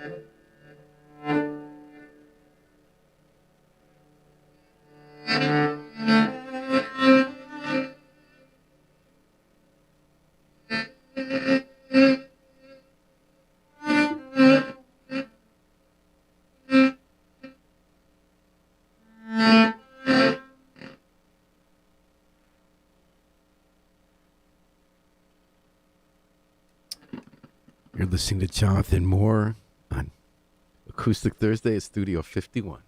You're listening to Johnathan Moore on Acoustic Thursday at Studio 51.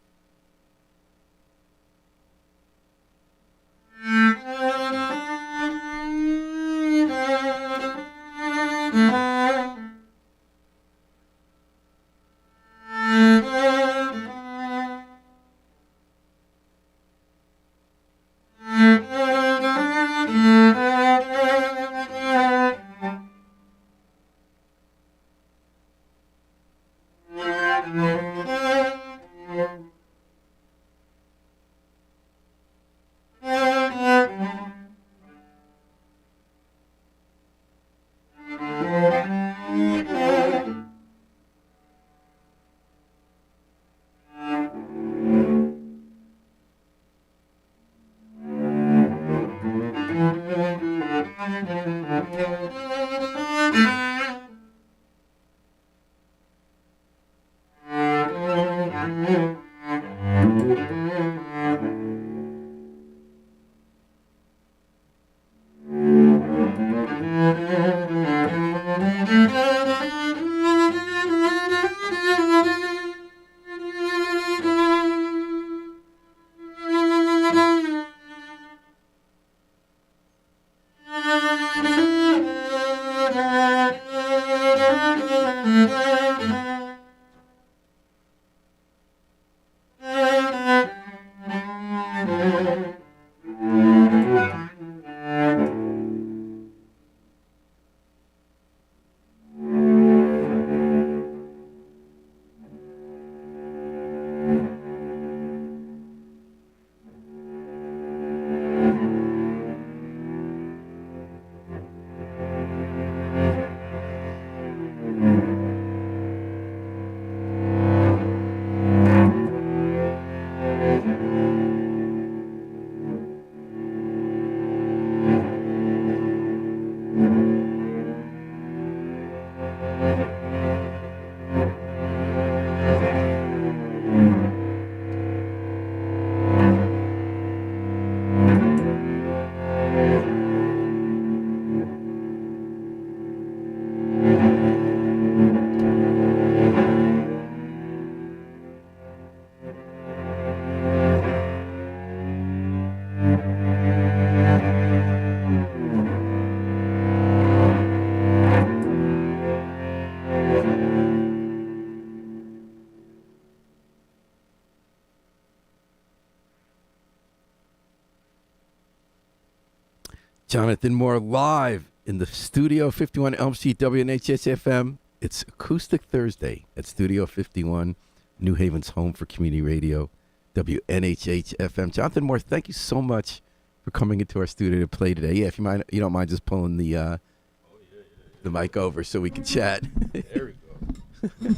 Johnathan Moore live in the Studio 51 Elm Street WNHS-FM. It's Acoustic Thursday at Studio 51, New Haven's home for community radio, WNHH-FM. Johnathan Moore, thank you so much for coming into our studio to play today. Yeah, if you don't mind just pulling the mic over so we can chat. There we go.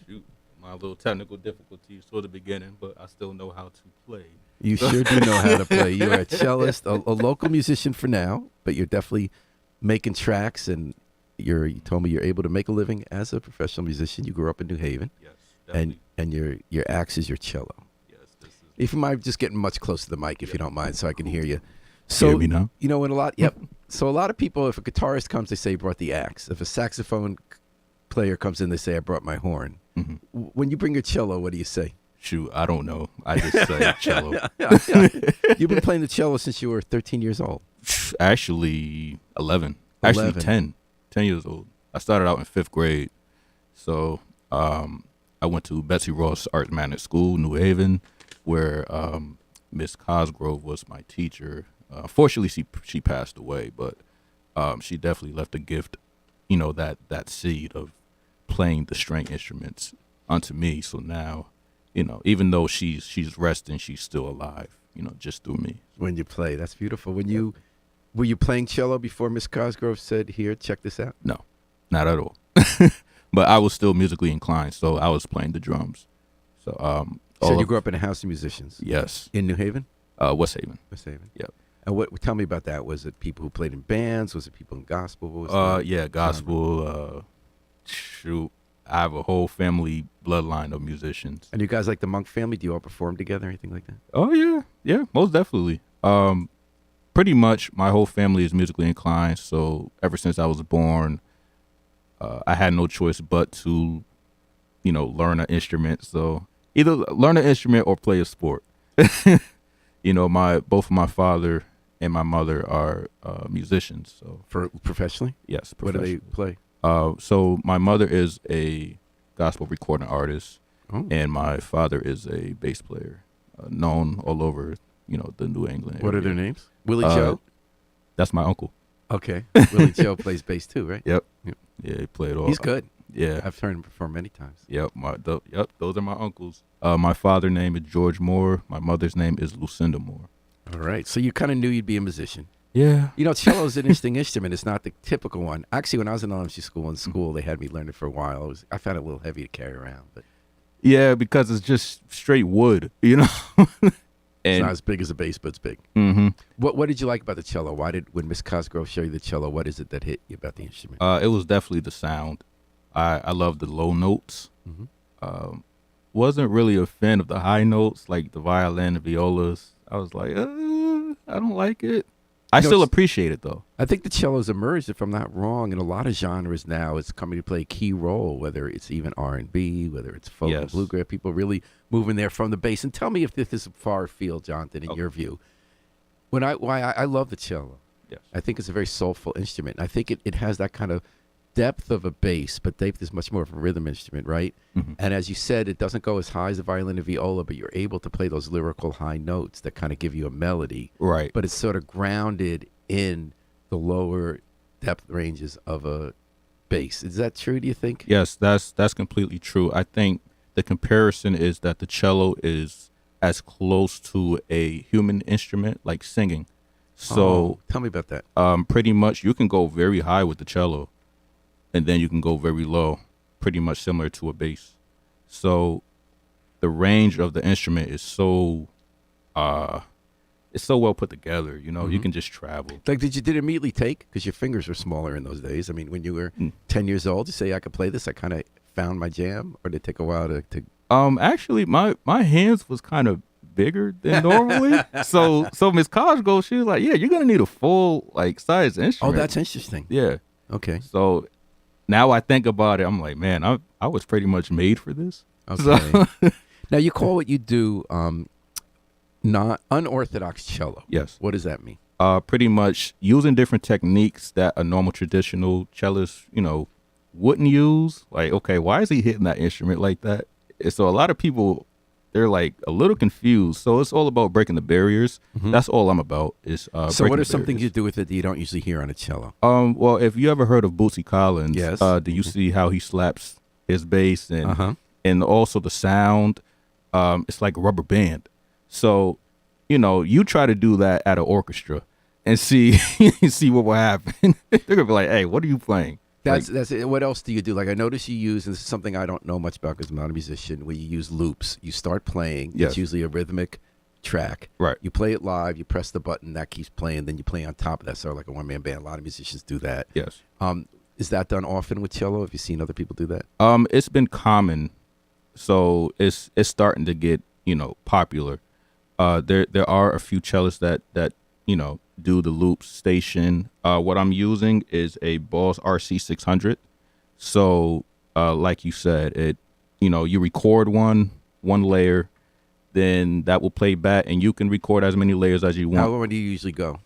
Shoot, my little technical difficulties toward the beginning, but I still know how to play. You sure do know how to play. You're a cellist, a local musician for now, but you're definitely making tracks, and you told me you're able to make a living as a professional musician. You grew up in New Haven. Yes, definitely. And your axe is your cello. Yes, this is. If you mind just getting much closer to the mic, if you don't mind, so I can hear you. So, hear me now? You know, So a lot of people, if a guitarist comes, they say, brought the axe. If a saxophone player comes in, they say, I brought my horn. Mm-hmm. When you bring your cello, what do you say? Shoot, I don't know. I just say cello. You've been playing the cello since you were 13 years old. Actually, 11. Actually, 10 years old. I started out in 5th grade. So I went to Betsy Ross Arts Magnet School, New Haven, where Miss Cosgrove was my teacher. Fortunately, she passed away, but she definitely left a gift, that seed of playing the string instruments onto me. So now, even though she's resting, she's still alive, just through me. When you play, that's beautiful. Were you playing cello before Miss Cosgrove said, here, check this out? No, not at all. but I was still musically inclined, so I was playing the drums. So So you grew up in a house of musicians? Yes. In New Haven? West Haven. West Haven. Yep. And what? Tell me about that. Was it people who played in bands? Was it people in gospel? What was Yeah, gospel. Shoot, I have a whole family bloodline of musicians. And you guys like the Monk family? Do you all perform together, anything like that? Oh yeah, most definitely. Pretty much my whole family is musically inclined. So ever since I was born, I had no choice but to, learn an instrument. So either learn an instrument or play a sport. Both of my father and my mother are musicians. So For professionally? yes, What do they professionally. play? So my mother is a gospel recording artist, Oh. and my father is a bass player, known all over, the New England What are area. their names? Willie Uh, Joe? That's my uncle. Okay. Willie Joe plays bass too, right? Yep. Yep. Yeah, he played all. He's good. Yeah. I've heard him perform many times. Yep. Those are my uncles. My father's name is George Moore. My mother's name is Lucinda Moore. All right. So you kind of knew you'd be a musician. Yeah. Cello is an interesting instrument. It's not the typical one. Actually, when I was in elementary school, they had me learn it for a while. I found it a little heavy to carry around, but Yeah, because it's just straight wood, it's And not as big as a bass, but it's big. mhm. What did you like about the cello? When Miss Cosgrove showed you the cello, what is it that hit you about the instrument? It was definitely the sound. I love the low notes. Mhm. Wasn't really a fan of the high notes like the violin and violas. I was like, I don't like it. I still appreciate it though. I think the cello's emerged, if I'm not wrong, in a lot of genres now. It's coming to play a key role, whether it's even R&B, whether it's folk and Yes. bluegrass. People really moving there from the bass. And tell me if this is far afield, Johnathan, in your view. Why I love the cello. Yes. I think it's a very soulful instrument. I think it has that kind of depth of a bass, but depth is much more of a rhythm instrument, right? Mhm. And as you said, it doesn't go as high as the violin and viola, but you're able to play those lyrical high notes that kind of give you a melody. Right. But it's sort of grounded in the lower depth ranges of a bass. Is that true, do you think? Yes, that's completely true. I think the comparison is that the cello is as close to a human instrument like singing. So tell me about that. pretty much you can go very high with the cello and then you can go very low, pretty much similar to a bass. So the range of the instrument is so it's so well put together, you can just travel. Like, did it immediately take? Because your fingers were smaller in those days. I mean, when you were 10 years old, you say, I could play this. I kind of found my jam, or did it take a while to Actually my hands was kind of bigger than normally. so Miss Cosgrove, she was like, yeah, you're gonna need a full like size instrument. Oh, that's interesting. Yeah. Okay. So now I think about it, I'm like, man, I was pretty much made for this. Okay. So, Now, you call what you do not unorthodox cello. yes. What does that mean? Pretty much using different techniques that a normal traditional cellist, wouldn't use. Like, okay, why is he hitting that instrument like that? And so a lot of people, they're like a little confused. So it's all about breaking the barriers. That's all I'm about is So what breaking are the some things you barriers. do with it that you don't usually hear on a cello? Well, if you ever heard of Bootsy Collins, Yes. do you see how he slaps his bass Uh-huh. and also the sound? It's like a rubber band. So, you try to do that at an orchestra and see what will happen. They're gonna be like, "Hey, what are you playing?" That's it. What else do you do? Like, I notice you use, and this is something I don't know much about because I'm not a musician, where you use loops. You start playing. Yes. It's usually a rhythmic track. Right. You play it live. You press the button. That keeps playing. Then you play on top of that. Sort of like a one-man band. A lot of musicians do that. Yes. Is that done often with cello? Have you seen other people do that? It's been common, so it's starting to get popular. There are a few cellists that do the loop station. What I'm using is a Boss RC 600. So like you said, you record one layer, then that will play back, and you can record as many layers as you want. How long do you usually go?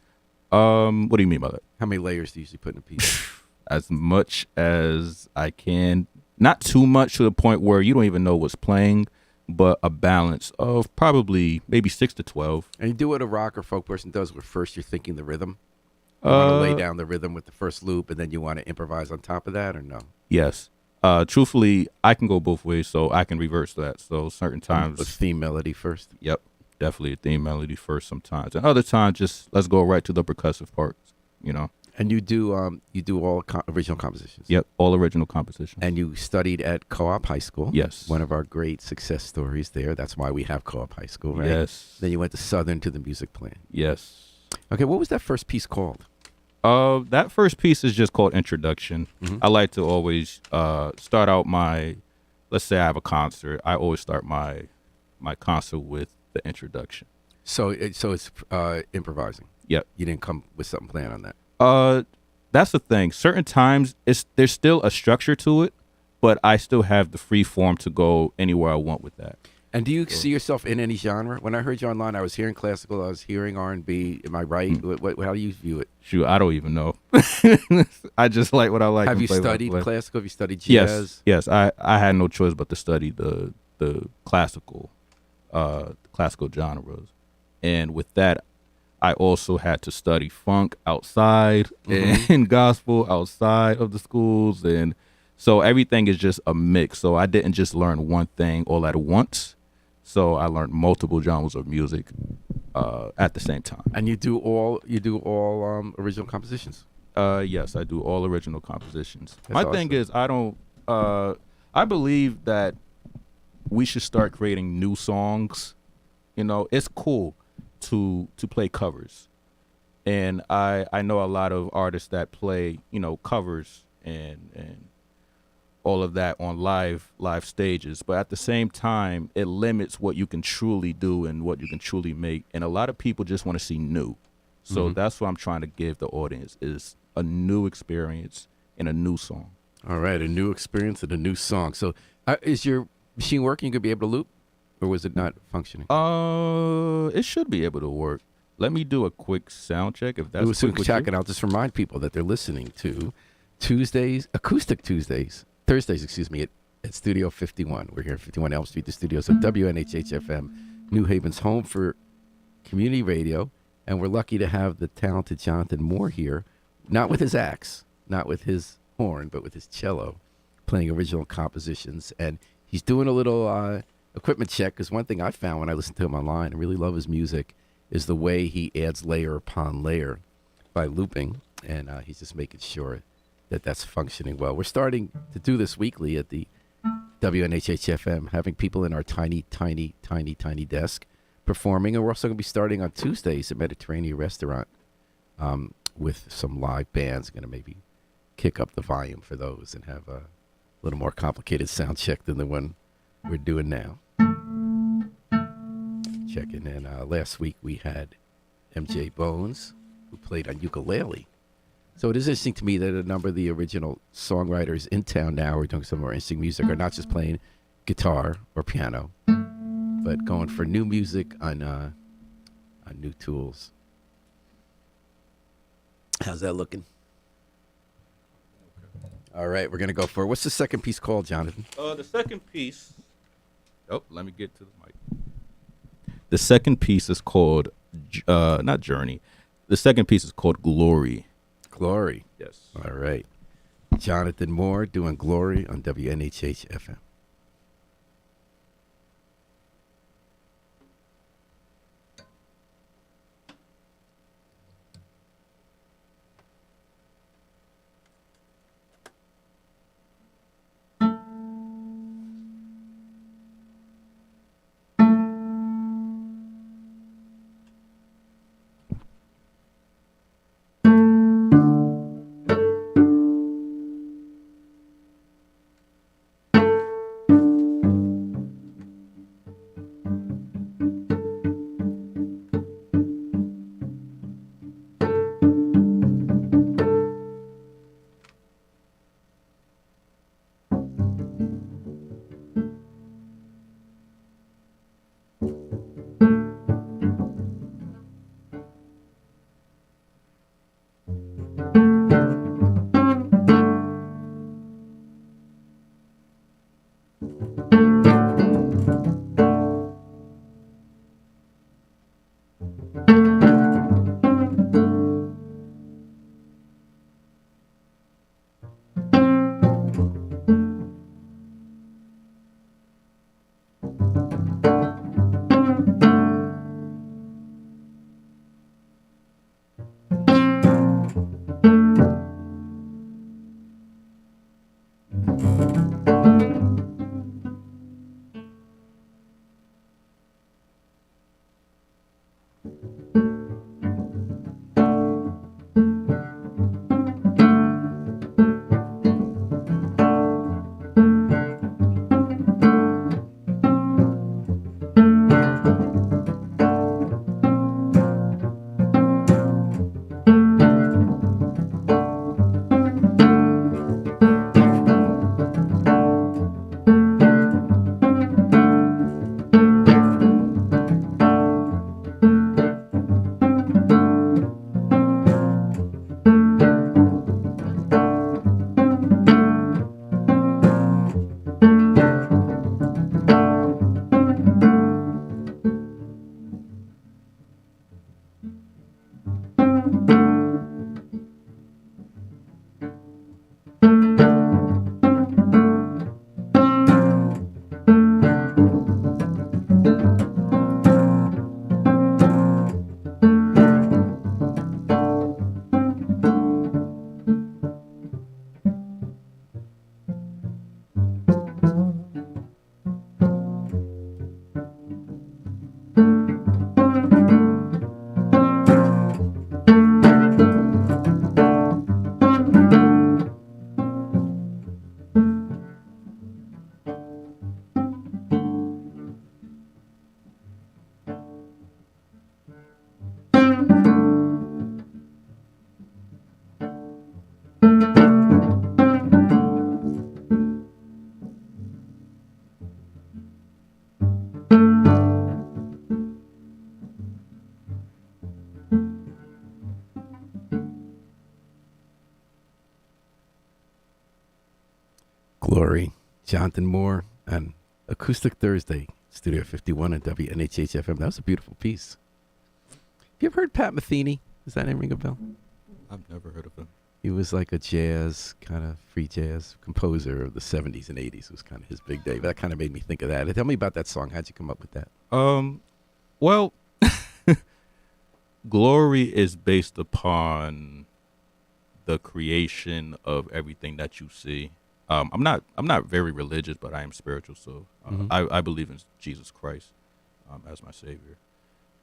What do you mean by that? How many layers do you usually put in a piece? As much as I can. Not too much to the point where you don't even know what's playing, but a balance of probably maybe 6 to 12. And you do what a rock or folk person does, where first you're thinking the rhythm. You want to lay down the rhythm with the first loop, and then you want to improvise on top of that, or no? Yes. Truthfully, I can go both ways, so I can reverse that. So certain times, A theme melody first. yep, definitely a theme melody first sometimes. And other times, just let's go right to the percussive parts, And you do all original compositions. Yep, all original compositions. And you studied at Co-op High School. Yes. One of our great success stories there. That's why we have Co-op High School, right? Yes. Then you went to Southern to the music plan. Yes. Okay, what was that first piece called? That first piece is just called Introduction. Mm-hmm. I like to always start out let's say I have a concert. I always start my concert with the introduction. So it's improvising. Yep. You didn't come with something planned on that. That's the thing. Certain times there's still a structure to it, but I still have the free form to go anywhere I want with that. And do you see yourself in any genre? When I heard you online, I was hearing classical, I was hearing R&B. Am I right? How do you view it? Shoot, I don't even know. I just like what I like. Have you studied classical? Have you studied jazz? Yes. I had no choice but to study the classical genres, and with that, I also had to study funk outside and gospel outside of the schools, and so everything is just a mix. So I didn't just learn one thing all at once. So I learned multiple genres of music at the same time. And you do all original compositions? Yes, I do all original compositions. That's My awesome. thing is I believe that we should start creating new songs. You know, it's cool to play covers. And I know a lot of artists that play, covers and all of that on live stages, but at the same time it limits what you can truly do and what you can truly make, and a lot of people just want to see new. So that's what I'm trying to give the audience, is a new experience and a new song. All right, a new experience and a new song. So is your machine working? You could be able to loop, or was it not functioning? It should be able to work. Let me do a quick sound check if that's quick check, and I'll just remind people that they're listening to Acoustic Thursdays, at Studio 51. We're here at 51 Elm Street, the studios of WNHH-FM, New Haven's home for community radio. And we're lucky to have the talented Johnathan Moore here, not with his axe, not with his horn, but with his cello, playing original compositions. And he's doing a little equipment check, because one thing I found when I listened to him online, I really love his music, is the way he adds layer upon layer by looping. And he's just making sure that's functioning well. We're starting to do this weekly at the WNHH-FM, having people in our tiny, tiny, tiny, tiny desk performing. And we're also going to be starting on Tuesdays at Mediterranean Restaurant with some live bands. Going to maybe kick up the volume for those and have a little more complicated sound check than the one we're doing now. Checking in. Last week we had MJ Bones, who played on ukulele. So it is interesting to me that a number of the original songwriters in town now who are doing some more interesting music are not just playing guitar or piano, but going for new music on new tools. How's that looking? All right, we're going to go for it. What's the second piece called, Johnathan? The second piece... Oh, let me get to the mic. The second piece is called... not Journey. The second piece is called Glory. Glory. Yes. All right. Johnathan Moore doing Glory on WNHH-FM. Glory, Johnathan Moore, and Acoustic Thursday, Studio 51 at WNHH-FM. That was a beautiful piece. Have you ever heard Pat Metheny? Does that name ring a bell? I've never heard of him. He was like a jazz, kind of free jazz composer of the 70s and 80s. It was kind of his big day. That kind of made me think of that. Tell me about that song. How'd you come up with that? Well, Glory is based upon the creation of everything that you see. I'm not very religious, but I am spiritual. So I believe in Jesus Christ as my savior.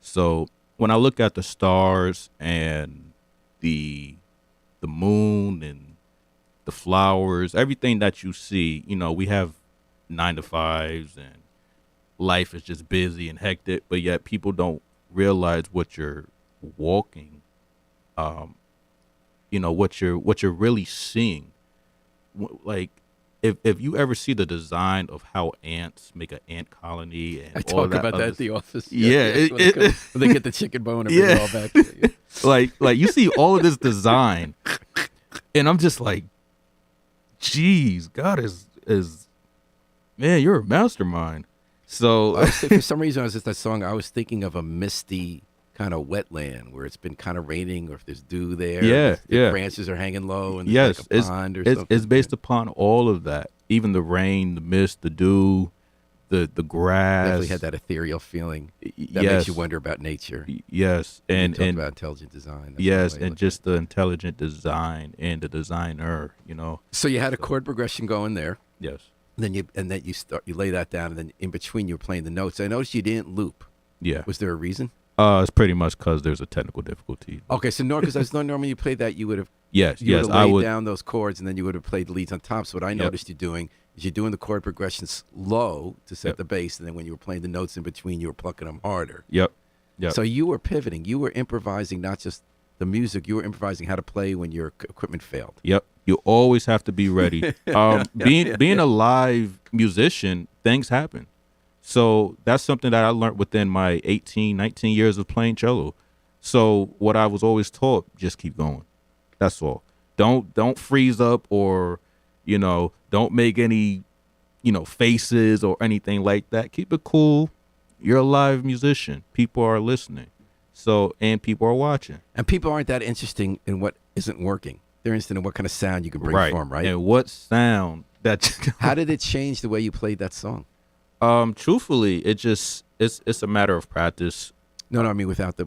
So when I look at the stars and the moon and the flowers, everything that you see, we have 9-to-5s and life is just busy and hectic, but yet people don't realize what you're walking, what you're really seeing. Like if you ever see the design of how ants make an ant colony, and I all talk about that at the office. Yeah, when they get the chicken bone and bring it all back. like you see all of this design, and I'm just like, geez, God is man, you're a mastermind. So for some reason, I was just that song. I was thinking of a misty kind of wetland where it's been kind of raining, or if there's dew there. The branches are hanging low, and there's like a pond or something. It's based upon all of that, even the rain, the mist, the dew, the grass. Definitely had that ethereal feeling that makes you wonder about nature. Yes, and about intelligent design. Yes, and just the intelligent design and the designer. So you had a chord progression going there. Yes. Then you lay that down, and then in between you were playing the notes. I noticed you didn't loop. Yeah. Was there a reason? It's pretty much because there's a technical difficulty. Okay, so because I was normally you played that, you would have I would down those chords, and then you would have played the leads on top. So what I noticed you doing is you're doing the chord progressions low to set the bass, and then when you were playing the notes in between, you were plucking them harder. Yep. So you were pivoting. You were improvising, not just the music. You were improvising how to play when your equipment failed. Yep. You always have to be ready. Being a live musician, things happen. So that's something that I learned within my 18, 19 years of playing cello. So what I was always taught, just keep going. That's all. Don't freeze up, or, don't make any, faces or anything like that. Keep it cool. You're a live musician. People are listening. So, and people are watching. And people aren't that interesting in what isn't working. They're interested in what kind of sound you can bring form, right? And what sound that How did it change the way you played that song? Truthfully, it's a matter of practice. No, I mean without the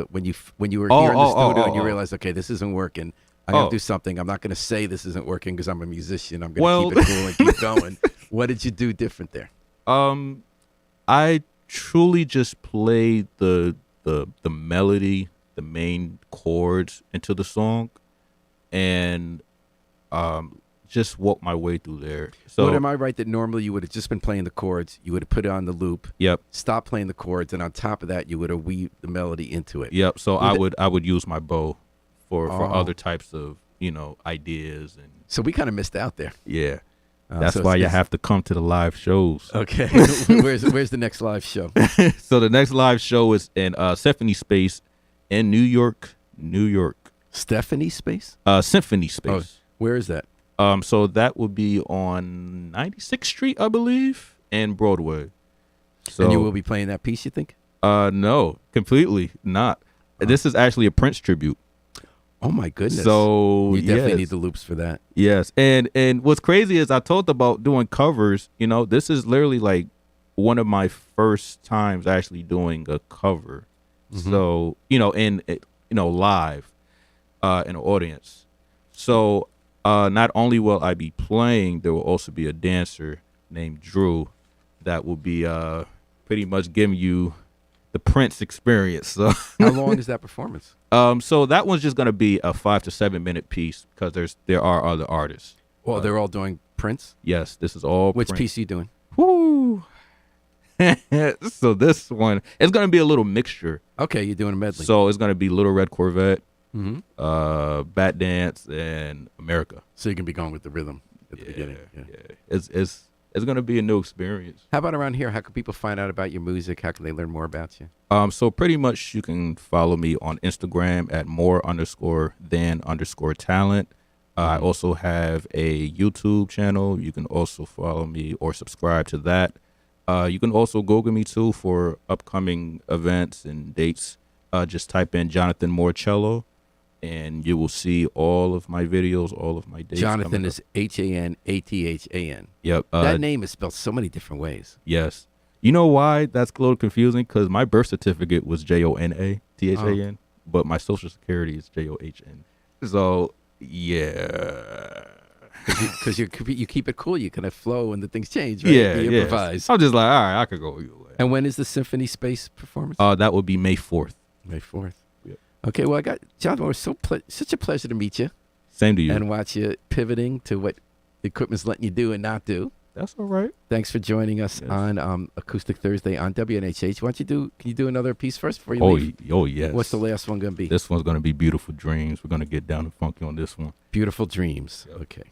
when you were here in the studio and you realized, okay, this isn't working. I'm gonna do something. I'm not gonna say this isn't working because I'm a musician. I'm gonna keep it cool and keep going. What did you do different there? I truly just played the melody, the main chords into the song, and just walk my way through there. So, am I right that normally you would have just been playing the chords, you would have put it on the loop, stop playing the chords, and on top of that, you would have weaved the melody into it. Yep. So I would use my bow for other types of ideas, and so we kind of missed out there. Yeah. That's why you have to come to the live shows. Okay. Where's the next live show? So the next live show is in Symphony Space in New York. Stephanie Space? Symphony Space. Oh, where is that? So that would be on 96th Street, I believe, and Broadway. So, and you will be playing that piece, you think? No, completely not. This is actually a Prince tribute. Oh my goodness! So you definitely need the loops for that. Yes, and what's crazy is I talked about doing covers. This is literally like one of my first times actually doing a cover. Mm-hmm. So live, in an audience. So not only will I be playing, there will also be a dancer named Drew that will be pretty much giving you the Prince experience. So how long is that performance? So that one's just gonna be a 5 to 7 minute piece because there are other artists. Well, they're all doing Prince? Yes, this is all Which Prince. piece are you doing? Woo! So this one, it's gonna be a little mixture. Okay, you're doing a medley. So it's gonna be Little Red Corvette, Bat Dance, and America. So you can be going with the rhythm at the beginning. Yeah. It's gonna be a new experience. How about around here? How can people find out about your music? How can they learn more about you? So pretty much you can follow me on Instagram at more_than_talent. I also have a YouTube channel. You can also follow me or subscribe to that. You can also Google me too for upcoming events and dates. Just type in Johnathan Morcello, and you will see all of my videos, all of my dates. Johnathan is Hanathan. Yep. That name is spelled so many different ways. Yes. You know why that's a little confusing? Because my birth certificate was Jonathan, but my social security is John. So, yeah. Because you keep it cool. You kind of flow when the things change, right? Yeah, You improvise. I'm just like, all right, I could go either way. And when is the Symphony Space performance? That would be May 4th. May 4th. Yep. Okay, well, Jonathan, it was such a pleasure to meet you. Same to you. And watch you pivoting to what the equipment's letting you do and not do. That's all right. Thanks for joining us on Acoustic Thursday on WNHH. Can you do another piece first before you leave? Oh, yes. What's the last one going to be? This one's going to be Beautiful Dreams. We're going to get down and funky on this one. Beautiful Dreams. Yep. Okay.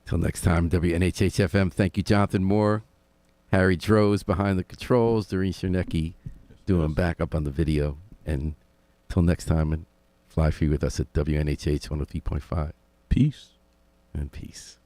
Till next time, WNHH FM. Thank you, Jonathan Moore. Harry Droz behind the controls. Doreen Chernecki doing backup on the video. And till next time, and fly free with us at WNHH 103.5. Peace. And peace.